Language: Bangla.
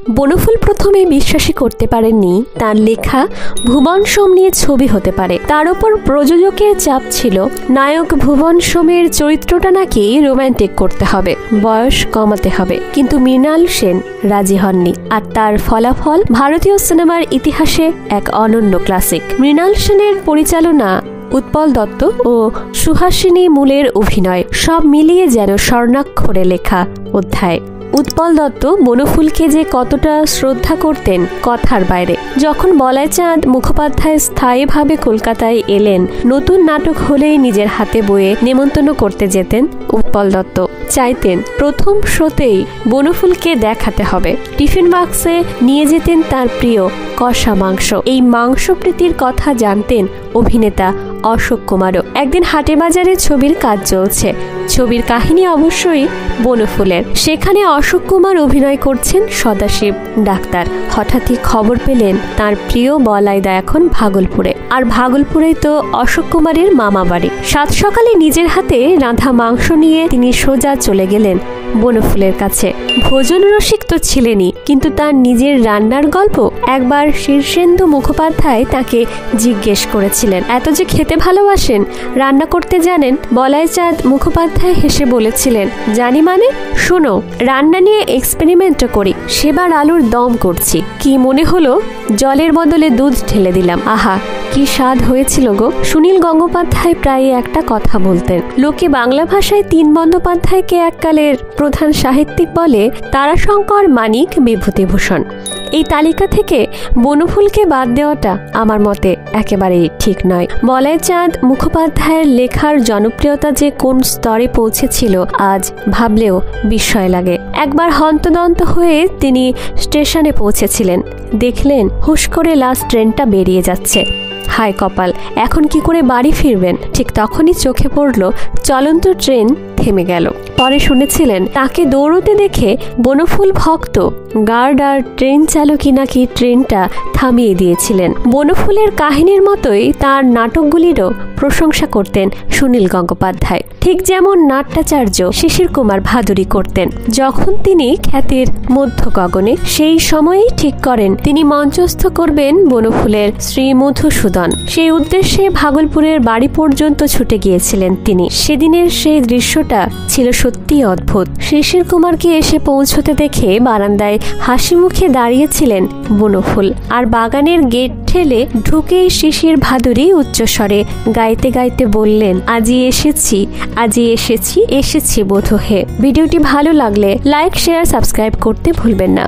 বনফুল প্রথমে বিশ্বাসই করতে পারেননি তার লেখা ভুবন সোম নিয়ে ছবি হতে পারে। তার উপর প্রযোজকের চাপ ছিল নায়ক ভুবন সোমের চরিত্রটা নাকি রোমান্টিক করতে হবে, বয়স কমাতে হবে। কিন্তু মৃণাল সেন রাজি হননি, আর তার ফলাফল ভারতীয় সিনেমার ইতিহাসে এক অনন্য ক্লাসিক। মৃণাল সেনের পরিচালনা, উৎপল দত্ত ও সুহাসিনী মূলের অভিনয়, সব মিলিয়ে যেন স্বর্ণাক্ষরে লেখা অধ্যায়। উৎপল দত্ত বনফুলকে যে কতটা শ্রদ্ধা করতেন কথার বাইরে। যখন বলাইচাঁদ মুখোপাধ্যায় স্থায়ীভাবে কলকাতায় এলেন, নতুন নাটক হলেই নিজের হাতে বয়ে নেমন্তন্ন করতে যেতেন উৎপল দত্ত। চাইতেন প্রথম শোতেই বনফুলকে দেখাতে হবে। টিফিন বাক্সে নিয়ে যেতেন তার প্রিয় কষা মাংস। এই মাংস প্রীতির কথা জানতেন অভিনেতা অশোক কুমারও। একদিন হাটে বাজারে ছবির কাজ চলছে, ছবির কাহিনী অবশ্যই বনফুলের। সেখানে অশোক কুমার অভিনয় করছেন সদাশিব ডাক্তার। হঠাৎই খবর পেলেন তার প্রিয় বলাইদা এখন ভাগলপুরে, আর ভাগলপুরেই তো অশোক কুমারের মামা বাড়ি। সাত সকালে নিজের হাতে রাঁধা মাংস নিয়ে তিনি সোজা চলে গেলেন বনফুলের কাছে। ভোজন রসিক তো ছিলেনই, কিন্তু তার নিজের রান্নার গল্প একবার শীর্ষেন্দু মুখোপাধ্যায় তাকে জিজ্ঞেস করেছিলেন, এত যে খেতে ভালোবাসেন, রান্না করতে জানেন? বলাইচাঁদ মুখোপাধ্যায় হেসে বলেছিলেন, জানি মানে? শোনো, রান্না নিয়ে এক্সপেরিমেন্টও করি। সেবার আলুর দম করছি, কি মনে হলো জলের বদলে দুধ ঢেলে দিলাম। আহা, কি স্বাদ হয়েছিল গো। সুনীল গঙ্গোপাধ্যায় প্রায় একটা কথা বলতেন, লোকে বাংলা ভাষায় তিন বন্দ্যোপাধ্যায়কে এককালের প্রধান সাহিত্যিক বলে, তারাশঙ্কর, মানিক, বিভূতিভূষণ। এই তালিকা থেকে বনফুলকে বাদ দেওয়াটা আমার মতে একেবারেই ঠিক নয়। বলাইচাঁদ মুখোপাধ্যায়ের লেখার জনপ্রিয়তা যে কোন স্তরে পৌঁছেছিল আজ ভাবলেও বিস্ময় লাগে। একবার হন্তদন্ত হয়ে তিনি স্টেশনে পৌঁছেছিলেন, দেখলেন হুশ করে লাস্ট ট্রেনটা বেরিয়ে যাচ্ছে। হায় কপাল, এখন কি করে বাড়ি ফিরবেন? ঠিক তখনই চোখে পড়ল চলন্ত ট্রেন থেমে গেল। পরে শুনেছিলেন তাকে দৌড়তে দেখে বনফুল ভক্ত, গার্ড আর ট্রেন চালকই নাকি ট্রেনটা থামিয়ে দিয়েছিলেন। বনফুলের কাহিনীর মতোই তার নাটকগুলিরও প্রশংসা করতেন সুনীল গঙ্গোপাধ্যায়, ঠিক যেমন নাট্যাচার্য শিশির কুমার ভাদুরী করতেন। যখন তিনি খ্যাতির মধ্য গগনে, সেই সময়েই ঠিক করেন তিনি মঞ্চস্থ করবেন বনফুলের শ্রী মধুসূদন। সেই উদ্দেশ্যে ভাগলপুরের বাড়ি পর্যন্ত ছুটে গিয়েছিলেন তিনি। সেদিনের সেই দৃশ্যটা ছিল সত্যি অদ্ভুত। শিশির কুমারকে এসে পৌঁছতে দেখে বারান্দায় হাসি মুখে দাঁড়িয়েছিলেন বনফুল, আর বাগানের গেট ঠেলে ঢুকেই শিশির ভাদুরী উচ্চস্বরে গাইতে গাইতে বললেন, আজি এসেছি, আজি এসেছি, এসেছি বোধ হে। ভিডিওটি ভালো লাগলে লাইক, শেয়ার, সাবস্ক্রাইব করতে ভুলবেন না।